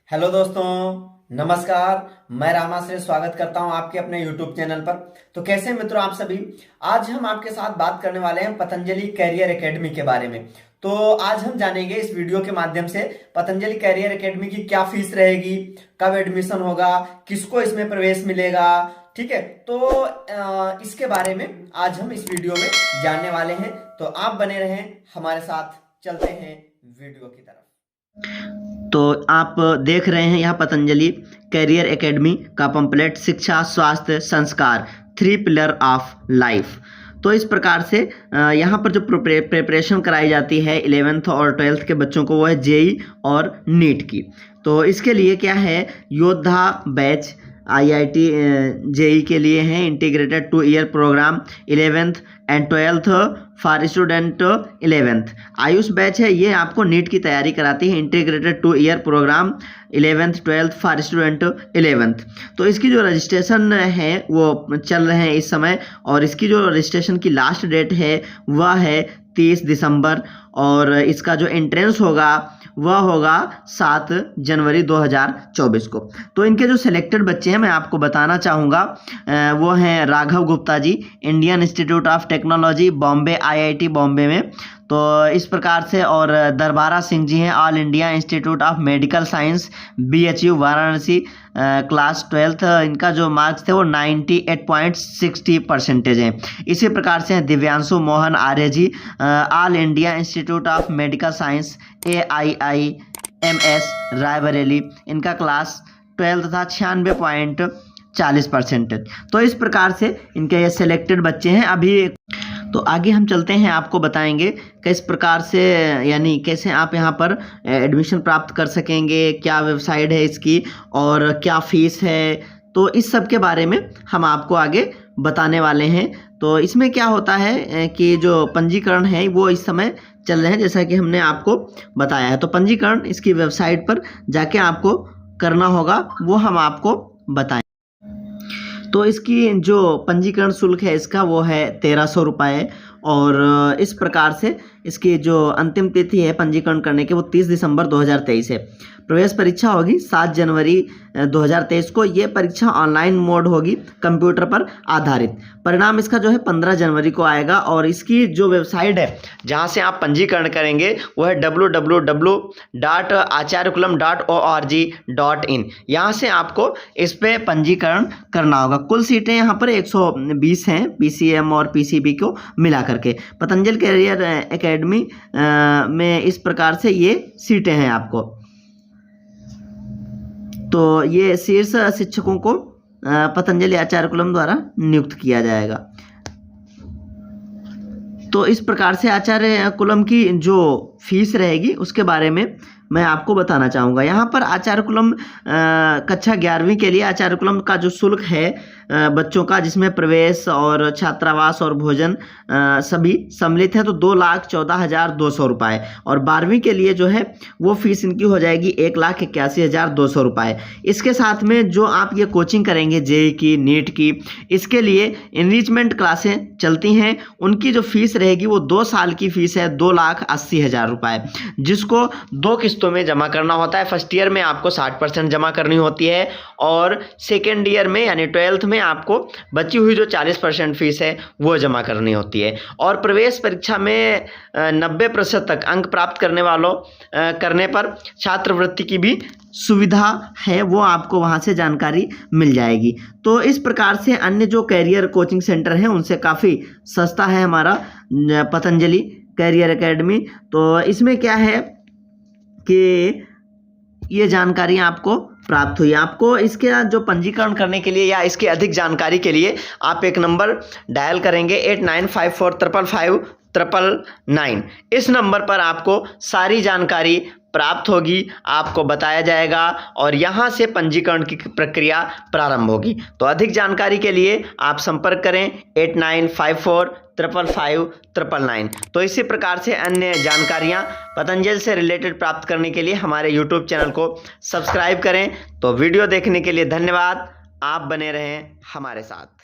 Hello दोस्तों, नमस्कार। मैं रामाश्रय स्वागत करता हूं आपके अपने YouTube चैनल पर। तो कैसे हैं मित्रों आप सभी। आज हम आपके साथ बात करने वाले हैं पतंजलि कैरियर एकेडमी के बारे में। तो आज हम जानेंगे इस वीडियो के माध्यम से पतंजलि कैरियर एकेडमी की क्या फीस रहेगी, कब एडमिशन होगा, किसको इसमें प्रवेश मिलेगा। ठीक है, तो इसके बारे में आज हम इस वीडियो में जानने वाले हैं। तो आप बने रहें हमारे साथ, चलते हैं वीडियो की तरफ। तो आप देख रहे हैं यहाँ पतंजलि कैरियर एकेडमी का पंपलेट शिक्षा स्वास्थ्य संस्कार 3 पिलर ऑफ लाइफ। तो इस प्रकार से यहाँ पर जो प्रिपरेशन कराई जाती है 11th और 12th के बच्चों को वो है जेई और नीट की। तो इसके लिए क्या है, योद्धा बैच आईआईटी जेई के लिए है integrated 2 year program 11th and 12th for student 11th। Ayush batch है, ये आपको नीट की तैयारी कराती है integrated 2 year program 11th 12th for student 11th। तो इसकी जो रजिस्ट्रेशन है वो चल रहे हैं इस समय, और इसकी जो रजिस्ट्रेशन की लास्ट डेट है वह है 30 दिसंबर, और इसका जो एंट्रेंस होगा वह होगा 7 जनवरी 2024 को। तो इनके जो सिलेक्टेड बच्चे हैं मैं आपको बताना चाहूँगा, वो हैं Raghav Gupta ji, Indian Institute of Technology Bombay IIT Bombay में। तो इस प्रकार से, और दरबारा सिंह जी हैं all India Institute of Medical science BHU Varanasi, class 12th इनका जो मार्क्स थे वो 98.60% हैं। इसी प्रकार से हैं Divyanshu Mohan Arya ji, All India Institute of Medical Science AIIMS Raebareli, इनका क्लास 12th था 96.40%। तो इस प्रकार से इनके ये सिलेक्टेड बच्चे हैं अभी। तो आगे हम चलते हैं, आपको बताएंगे किस प्रकार से, यानी कैसे आप यहाँ पर एडमिशन प्राप्त कर सकेंगे, क्या वेबसाइट है इसकी और क्या फ़ीस है। तो इस सब के बारे में हम आपको आगे बताने वाले हैं। तो इसमें क्या होता है कि जो पंजीकरण है वो इस समय चल रहे हैं, जैसा कि हमने आपको बताया है। तो पंजीकरण इसकी वेबसाइट पर जाके आपको करना होगा, वो हम आपको बताएं। तो इसकी जो पंजीकरण शुल्क है इसका वो है 1300 रुपये, और इस प्रकार से इसकी जो अंतिम तिथि है पंजीकरण करने की वो 30 दिसंबर 2023 है। प्रवेश परीक्षा होगी 7 जनवरी 2023 को। ये परीक्षा ऑनलाइन मोड होगी, कंप्यूटर पर आधारित। परिणाम इसका जो है 15 जनवरी को आएगा, और इसकी जो वेबसाइट है जहाँ से आप पंजीकरण करेंगे वो है www.acharyakulam.org.in। यहाँ से आपको इस पर पंजीकरण करना होगा। कुल सीटें यहाँ पर 120 हैं PCM और PCB को मिला करके। पतंजलि कैरियर एकेडमी में इस प्रकार से ये सीटें हैं आपको। तो ये शीर्ष शिक्षकों को पतंजलि आचार्यकुलम द्वारा नियुक्त किया जाएगा। तो इस प्रकार से आचार्यकुलम की जो फीस रहेगी उसके बारे में मैं आपको बताना चाहूँगा। यहाँ पर आचार्यकुलम कक्षा 11वीं के लिए आचार्यकुलम का जो शुल्क है बच्चों का, जिसमें प्रवेश और छात्रावास और भोजन सभी सम्मिलित है, तो 2,14,200 रुपये। और 12वीं के लिए जो है वो फीस इनकी हो जाएगी 1,81,200 रुपये। इसके साथ में जो आप ये कोचिंग करेंगे जेई की नीट की, इसके लिए इनरिचमेंट क्लासें चलती हैं, उनकी जो फीस रहेगी वो 2 साल की फीस है 2,80,000 रुपये, जिसको 2 किस्तों में जमा करना होता है। फर्स्ट ईयर में आपको 60% जमा करनी होती है, और सेकेंड ईयर में यानी 12th में आपको बची हुई जो 40% फीस है वो जमा करनी होती है। और प्रवेश परीक्षा में 90% तक अंक प्राप्त करने वालों करने पर छात्रवृत्ति की भी सुविधा है, वो आपको वहाँ से जानकारी मिल जाएगी। तो इस प्रकार से अन्य जो कैरियर कोचिंग सेंटर हैं उनसे काफ़ी सस्ता है हमारा पतंजलि कैरियर एकेडमी। तो इसमें क्या है कि ये जानकारी आपको प्राप्त हुई। आपको इसके जो पंजीकरण करने के लिए या इसकी अधिक जानकारी के लिए आप एक नंबर डायल करेंगे 8954555999। इस नंबर पर आपको सारी जानकारी प्राप्त होगी, आपको बताया जाएगा, और यहाँ से पंजीकरण की प्रक्रिया प्रारंभ होगी। तो अधिक जानकारी के लिए आप संपर्क करें 8954555999। तो इसी प्रकार से अन्य जानकारियाँ पतंजलि से रिलेटेड प्राप्त करने के लिए हमारे YouTube चैनल को सब्सक्राइब करें। तो वीडियो देखने के लिए धन्यवाद। आप बने रहें हमारे साथ।